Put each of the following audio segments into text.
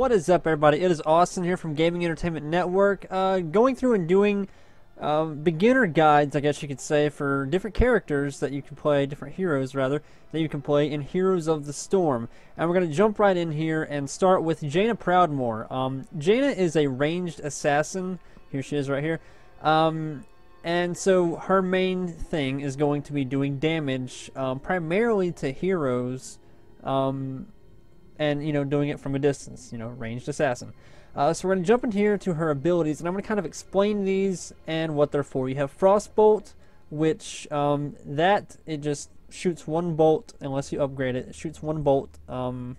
What is up, everybody? It is Austin here from Gaming Entertainment Network, going through and doing beginner guides, I guess you could say, for different characters that you can play, different heroes rather, that you can play in Heroes of the Storm. And we're going to jump right in here and start with Jaina Proudmoore. Jaina is a ranged assassin. Here she is right here. And so her main thing is going to be doing damage primarily to heroes, and, doing it from a distance, ranged assassin. So we're going to jump in here to her abilities, and I'm going to kind of explain these and what they're for. You have Frostbolt, which it just shoots one bolt unless you upgrade it. It shoots one bolt, and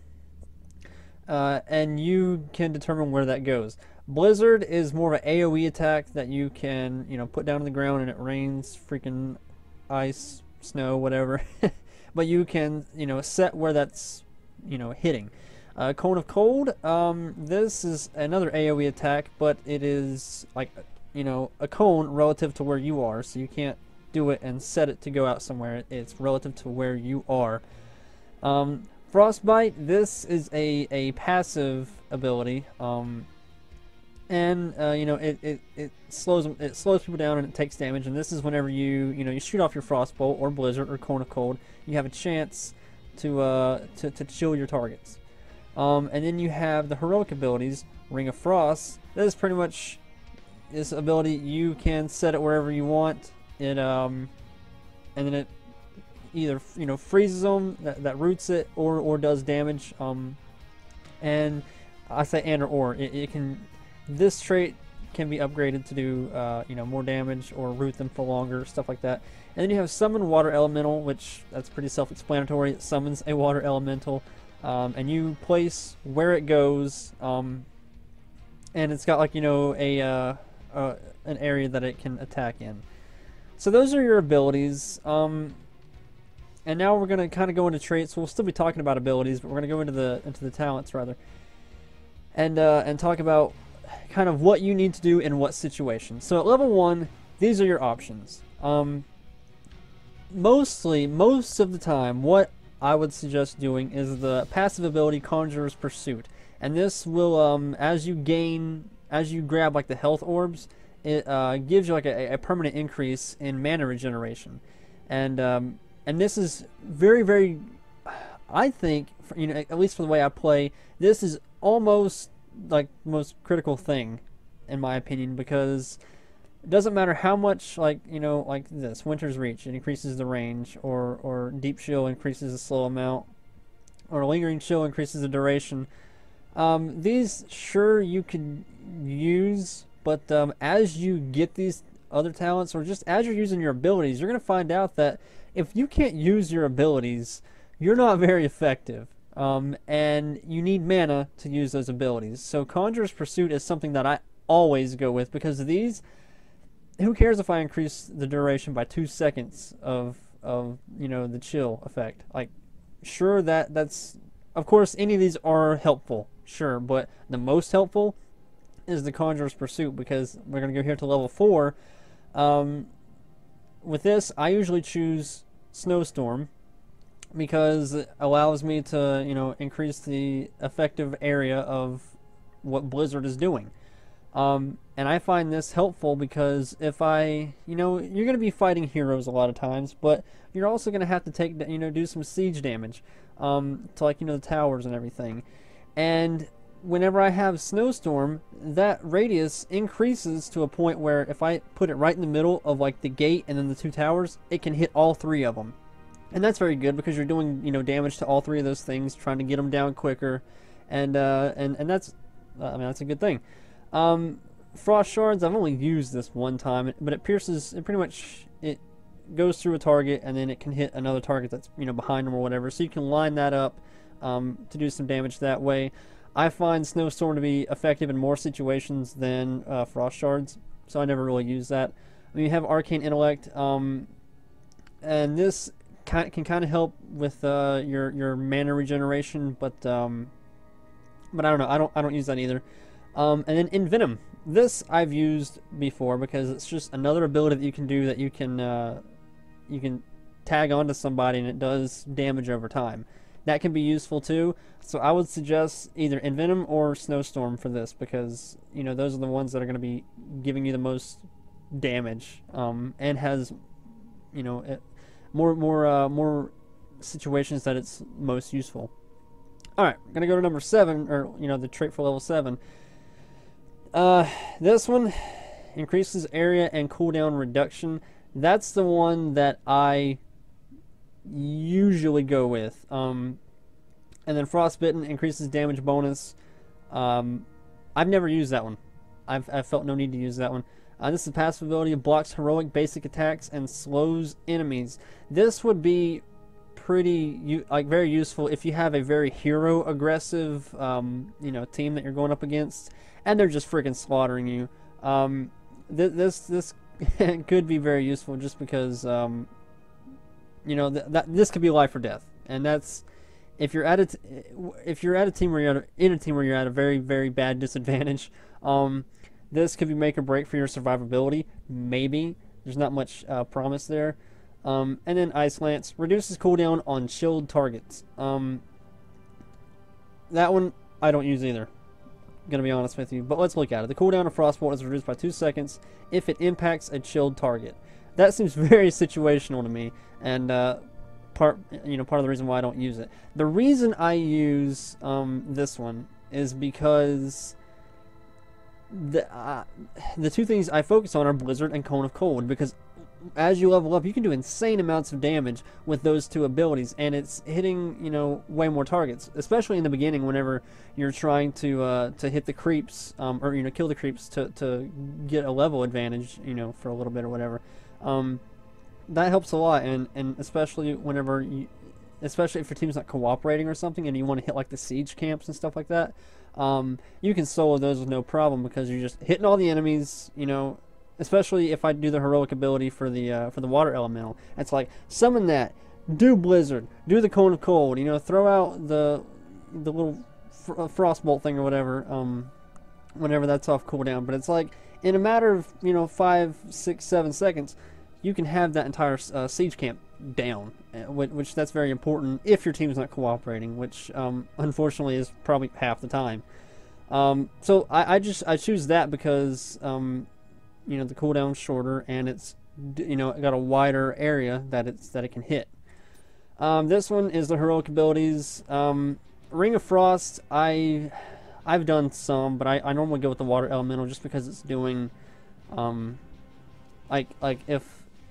you can determine where that goes. Blizzard is more of an AoE attack that you can, put down on the ground and it rains freaking ice, snow, whatever. But you can, set where that's, hitting. Cone of Cold, this is another AoE attack, but it is like, a cone relative to where you are, so you can't do it and set it to go out somewhere. It's relative to where you are. Frostbite, this is a passive ability, and it slows people down and it takes damage. And this is whenever you shoot off your Frostbolt or Blizzard or Cone of Cold, you have a chance to chill your targets. And then you have the heroic abilities. Ring of Frost. This is pretty much this ability. You can set it wherever you want. It and then it either freezes them, that roots it, or does damage. And I say and or it can. This trait can be upgraded to do more damage or root them for longer, stuff like that. And then you have Summon Water Elemental, which that's pretty self-explanatory. It summons a water elemental, and you place where it goes, and it's got like an area that it can attack in. So those are your abilities. And now we're gonna kind of go into traits. We'll still be talking about abilities, but we're gonna go into the talents rather, and talk about kind of what you need to do in what situation. So at level 1, these are your options. Most of the time, what I would suggest doing is the passive ability Conjurer's Pursuit, and this will as you grab like the health orbs, it gives you like a permanent increase in mana regeneration, and this is very, very, I think, at least for the way I play, this is almost like the most critical thing in my opinion, because it doesn't matter how much, like this Winter's Reach, it increases the range, or Deep Chill increases the slow amount, or Lingering Chill increases the duration. These sure you could use, but as you get these other talents, or just as you're using your abilities, you're going to find out that if you can't use your abilities, you're not very effective. And you need mana to use those abilities. So Conjurer's Pursuit is something that I always go with, because these, who cares if I increase the duration by 2 seconds of the chill effect? Like, sure, that's, of course, any of these are helpful, sure, but the most helpful is the Conjurer's Pursuit, because we're going to go here to level 4. With this, I usually choose Snowstorm, because it allows me to increase the effective area of what Blizzard is doing. And I find this helpful because if you're going to be fighting heroes a lot of times, but you're also going to have to do some siege damage to the towers and everything. And whenever I have Snowstorm, that radius increases to a point where if I put it right in the middle of like the gate and then the 2 towers, it can hit all 3 of them. And that's very good, because you're doing damage to all 3 of those things, trying to get them down quicker, and that's that's a good thing. Frost Shards, I've only used this one time, but it pierces. It pretty much goes through a target, and then it can hit another target that's behind them or whatever. So you can line that up to do some damage that way. I find Snowstorm to be effective in more situations than Frost Shards, so I never really use that. I mean, you have Arcane Intellect, and this can kind of help with your mana regeneration, but I don't know. I don't use that either. And then Envenom. This I've used before, because it's just another ability that you can do, that you can tag onto somebody and it does damage over time. that can be useful too. So I would suggest either Envenom or Snowstorm for this, because you know those are the ones that are going to be giving you the most damage, and has, you know, more situations that it's most useful. All right, I'm gonna go to number 7, or you know, the trait for level 7. This one increases area and cooldown reduction. That's the one that I usually go with. And then Frostbitten increases damage bonus. I've never used that one. I've felt no need to use that one. This is a passive ability, blocks heroic basic attacks and slows enemies. This would be pretty very useful if you have a very hero aggressive you know, team that you're going up against, and they're just freaking slaughtering you. This could be very useful, just because you know, this could be life or death, and that's if you're at a team where you're in a team where you're at a very, very bad disadvantage. This could be make or break for your survivability. Maybe there's not much promise there. And then Ice Lance reduces cooldown on chilled targets. That one I don't use either, gonna be honest with you. But let's look at it. The cooldown of Frostbolt is reduced by 2 seconds if it impacts a chilled target. That seems very situational to me, and part of the reason why I don't use it. The reason I use this one is because the two things I focus on are Blizzard and Cone of Cold, because as you level up, you can do insane amounts of damage with those two abilities, and it's hitting, you know, way more targets, especially in the beginning whenever you're trying to hit the creeps, or you know, kill the creeps to get a level advantage, you know, for a little bit or whatever. That helps a lot, and especially whenever especially if your team's not cooperating or something, and you want to hit like the siege camps and stuff like that. You can solo those with no problem, because you're just hitting all the enemies, you know. Especially if I do the heroic ability for the water elemental, it's like summon that, do Blizzard, do the Cone of Cold, you know, throw out the little frostbolt thing or whatever, whenever that's off cooldown. But it's like in a matter of, you know, 5, 6, 7 seconds, you can have that entire siege camp down, which that's very important if your team's not cooperating, which unfortunately is probably half the time. So I choose that because you know, the cooldown's shorter, and it's, you know, got a wider area that it can hit. This one is the heroic abilities. Ring of Frost, I've done some, but I normally go with the water elemental, just because it's doing like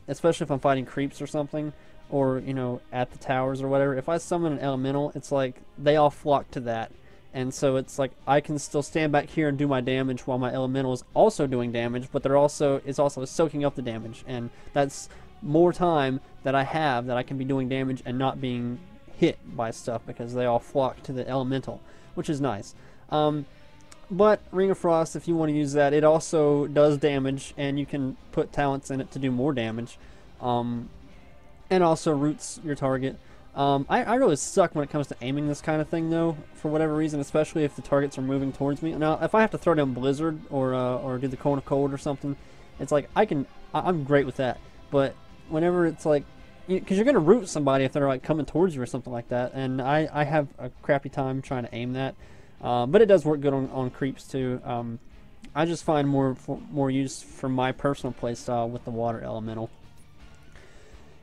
especially if I'm fighting creeps or something, or you know, at the towers or whatever. If I summon an elemental, it's like they all flock to that. And so it's like I can still stand back here and do my damage while my elemental is also doing damage, but it's also soaking up the damage, and that's more time that I have that I can be doing damage and not being hit by stuff, because they all flock to the elemental, which is nice. But Ring of Frost, if you want to use that, it also does damage, and you can put talents in it to do more damage, and also roots your target. I really suck when it comes to aiming this kind of thing, though, for whatever reason, especially if the targets are moving towards me. Now, if I have to throw down Blizzard or do the Cone of Cold or something, it's like I'm great with that. But whenever it's like, because you're gonna root somebody if they're like coming towards you or something like that, and I have a crappy time trying to aim that. But it does work good on creeps too. I just find more use for my personal playstyle with the water elemental.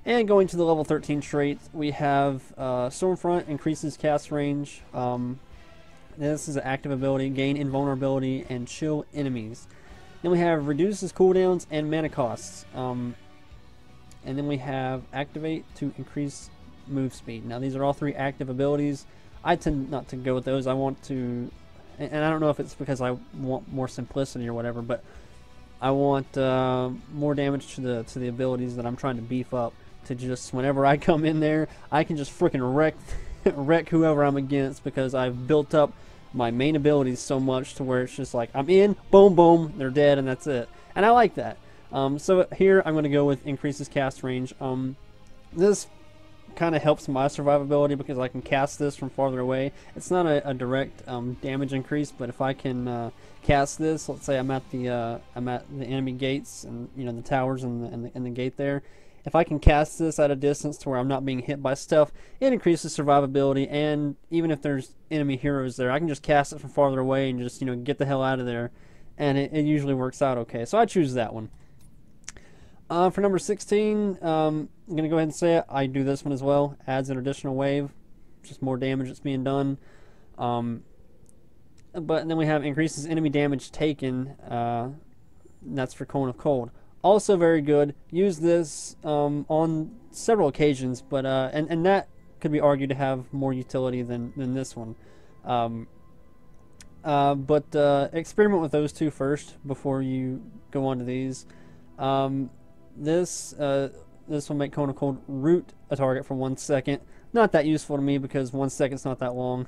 And going to the level 13 trait, we have Stormfront, increases cast range. This is an active ability, gain invulnerability and chill enemies. Then we have reduces cooldowns and mana costs. And then we have activate to increase move speed. Now these are all 3 active abilities. I tend not to go with those. I want to, and I don't know if it's because I want more simplicity or whatever, but I want more damage to the abilities that I'm trying to beef up. To just, whenever I come in there, I can just freaking wreck whoever I'm against, because I've built up my main abilities so much to where it's just like I'm in, boom, boom, they're dead, and that's it. And I like that. So here I'm going to go with increases cast range. This kind of helps my survivability, because I can cast this from farther away. It's not a direct damage increase, but if I can cast this, let's say I'm at the enemy gates, and you know, the towers and the gate there. if I can cast this at a distance to where I'm not being hit by stuff, it increases survivability, and even if there's enemy heroes there, I can just cast it from farther away and just, get the hell out of there, and it usually works out okay. So I choose that one. For number 16, I'm going to go ahead and say it. I do this one as well. Adds an additional wave. Just more damage that's being done. But then we have increases enemy damage taken. That's for Cone of Cold. Also very good. Use this on several occasions, but and that could be argued to have more utility than this one. But experiment with those two first before you go on to these. This will make Cone of Cold root a target for 1 second. Not that useful to me because 1 second's not that long.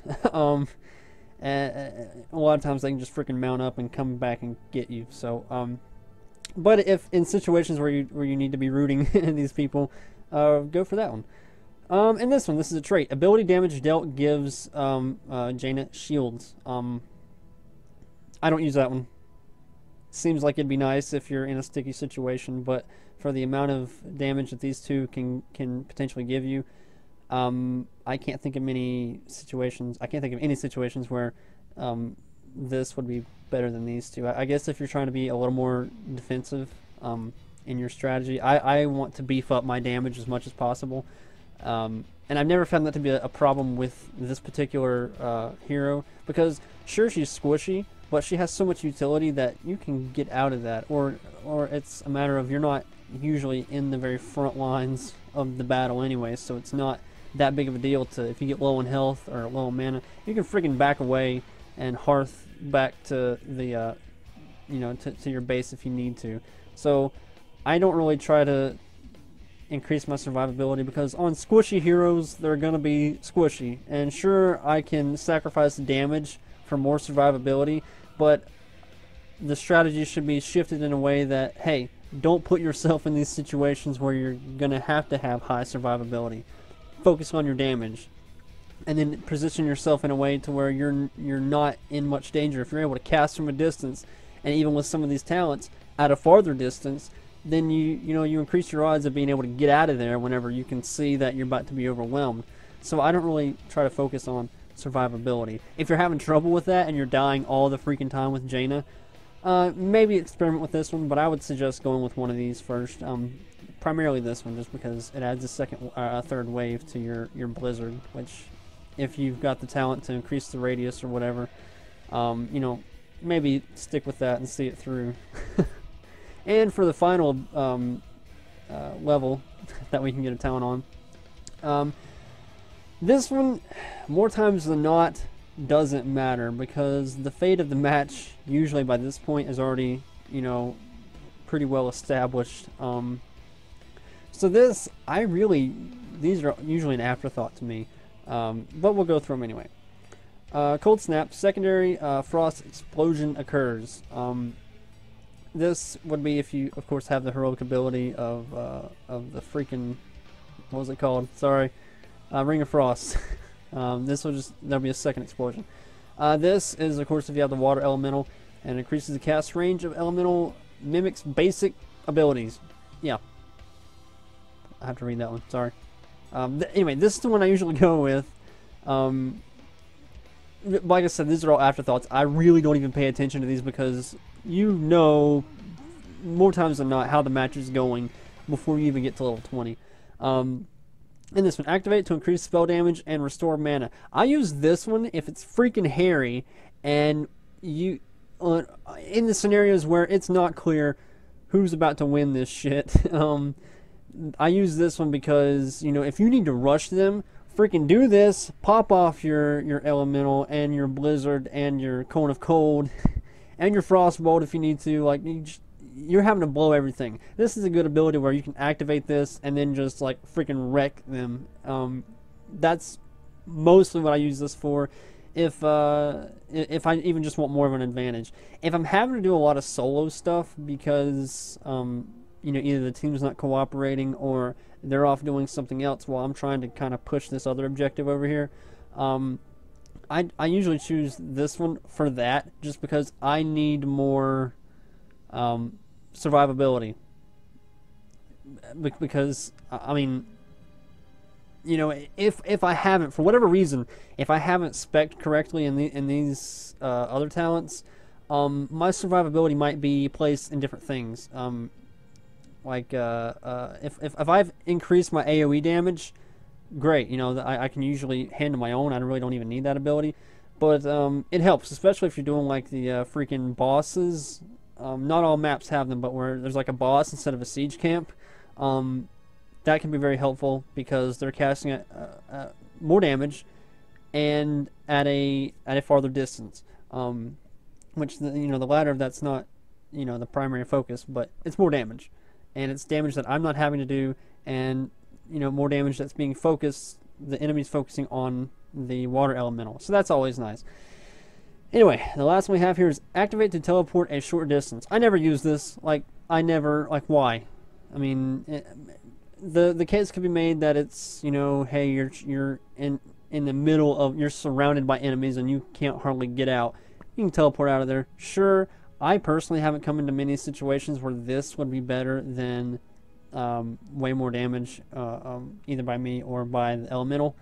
And a lot of times they can just freaking mount up and come back and get you. So, but if in situations where you need to be rooting these people, go for that one. And this one, this is a trait. Ability damage dealt gives Jaina shields. I don't use that one. Seems like it'd be nice if you're in a sticky situation, but for the amount of damage that these two can potentially give you, I can't think of many situations. I can't think of any situations where this would be better than these two. I guess if you're trying to be a little more defensive in your strategy, I want to beef up my damage as much as possible. And I've never found that to be a problem with this particular hero, because sure, she's squishy, but she has so much utility that you can get out of that, or it's a matter of you're not usually in the very front lines of the battle anyway, so it's not that big of a deal to, if you get low in health or low in mana, you can freaking back away and hearth back to the to your base if you need to. So I don't really try to increase my survivability, because on squishy heroes they're gonna be squishy, and sure, I can sacrifice damage for more survivability, but the strategy should be shifted in a way that, hey, don't put yourself in these situations where you're gonna have high survivability. Focus on your damage, and then position yourself in a way to where you're not in much danger. If you're able to cast from a distance, and even with some of these talents at a farther distance, then you increase your odds of being able to get out of there whenever you can see that you're about to be overwhelmed. So I don't really try to focus on survivability. If you're having trouble with that and you're dying all the freaking time with Jaina, maybe experiment with this one, but I would suggest going with one of these first. Primarily this one, just because it adds a third wave to your blizzard, which, if you've got the talent to increase the radius or whatever, maybe stick with that and see it through. And for the final level that we can get a talent on, this one, more times than not, doesn't matter, because the fate of the match usually by this point is already, pretty well established. So these are usually an afterthought to me, but we'll go through them anyway. Cold Snap, secondary frost explosion occurs. This would be if you, of course, have the heroic ability of the freaking, what was it called? Sorry, Ring of Frost. There'll be a second explosion. This is, of course, if you have the water elemental, and increases the cast range of elemental mimics basic abilities. Yeah. I have to read that one, sorry. Anyway, this is the one I usually go with. Like I said, these are all afterthoughts. I really don't even pay attention to these, because more times than not how the match is going before you even get to level 20. And this one, activate to increase spell damage and restore mana. I use this one if it's freaking hairy, and in the scenarios where it's not clear who's about to win this shit. I use this one because, if you need to rush them, freaking do this. Pop off your elemental and your blizzard and your cone of cold and your frostbolt if you need to. Like, you're having to blow everything. This is a good ability where you can activate this and then just like freaking wreck them. That's mostly what I use this for. If I even just want more of an advantage. If I'm having to do a lot of solo stuff because either the team's not cooperating or they're off doing something else while I'm trying to kind of push this other objective over here, I usually choose this one for that, just because I need more survivability. because I mean, you know, if I haven't, for whatever reason, if I haven't spec'd correctly in these other talents, my survivability might be placed in different things. If I've increased my AOE damage, great. You know, I can usually handle my own. I really don't even need that ability, but it helps, especially if you're doing like the freaking bosses. Not all maps have them, but where there's like a boss instead of a siege camp. That can be very helpful because they're casting more damage and at a farther distance. Which the latter of that's not the primary focus, but it's more damage, and it's damage that I'm not having to do, and more damage that's being focused. The enemy's focusing on the water elemental, so that's always nice. Anyway, the last one we have here is activate to teleport a short distance. I never use this. Why? I mean, the case could be made that it's hey, you're in the middle of, you're surrounded by enemies and you can't hardly get out. You can teleport out of there. Sure, I personally haven't come into many situations where this would be better than way more damage, either by me or by the elemental.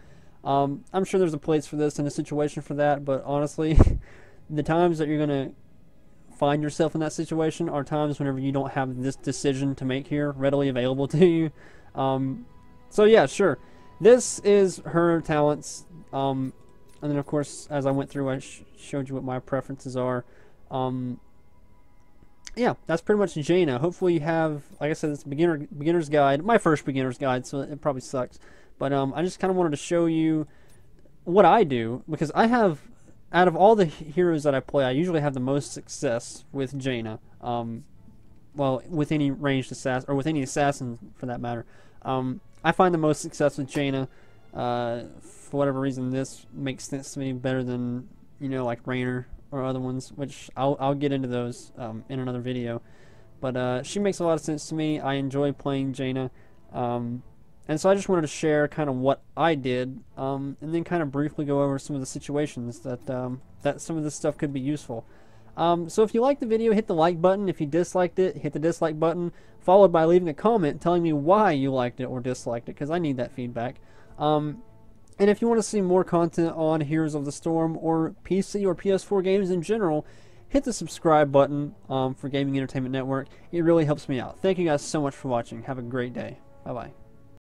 I'm sure there's a place for this and a situation for that, but honestly, the times that you're going to find yourself in that situation are times whenever you don't have this decision to make here readily available to you. So yeah, sure. This is her talents. And then of course, as I went through, I showed you what my preferences are. Yeah, that's pretty much Jaina. Hopefully you have, like I said, this beginner's guide. My first beginner's guide, so it probably sucks. But I just kind of wanted to show you what I do, because I have, out of all the heroes that I play, I usually have the most success with Jaina. Well, with any ranged assassin, or with any assassin for that matter. I find the most success with Jaina. For whatever reason, this makes sense to me better than, like Raynor or other ones, which I'll get into those in another video. But she makes a lot of sense to me. I enjoy playing Jaina. And so I just wanted to share kind of what I did, and then kind of briefly go over some of the situations that that some of this stuff could be useful. So if you liked the video, hit the like button. If you disliked it, hit the dislike button, followed by leaving a comment telling me why you liked it or disliked it, because I need that feedback. And if you want to see more content on Heroes of the Storm or PC or PS4 games in general, hit the subscribe button for Gaming Entertainment Network. It really helps me out. Thank you guys so much for watching. Have a great day. Bye-bye.